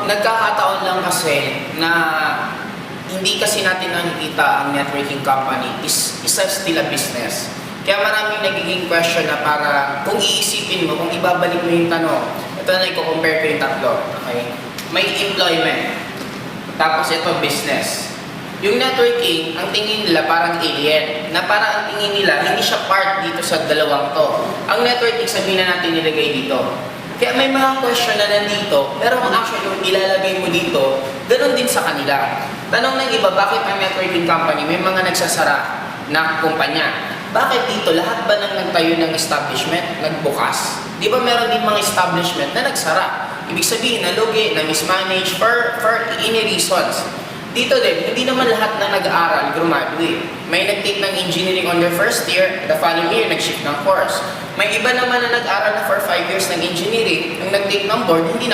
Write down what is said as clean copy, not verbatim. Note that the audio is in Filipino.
Nagkakataon lang kasi na hindi kasi natin nakikita ang networking company is still a business. Kaya maraming nagiging question na para kung iisipin mo, kung ibabalik mo yung tanong, ito na i-compare ko yung tatlo. Okay? May employment, tapos ito business. Yung networking, ang tingin nila parang alien, na parang ang tingin nila, hindi siya part dito sa dalawang to. Ang networking, sabihin na natin nilagay dito. Kaya may mga question na nandito, pero kung actually yung ilalagay mo dito, ganun din sa kanila. Tanong ng iba, bakit ang networking company may mga nagsasara na kumpanya? Bakit dito, lahat ba nang nagtayo ng establishment, nagbukas? Di ba meron din mga establishment na nagsara? Ibig sabihin, nalugi, na mismanage for any reasons. Dito din, hindi naman lahat na nag-aaral, graduate. May nag-take ng engineering on their first year, the following year, nag-shift ng course. May iba naman na nag-aaral na for 5 years ng engineering, nung nag-take ng board, hindi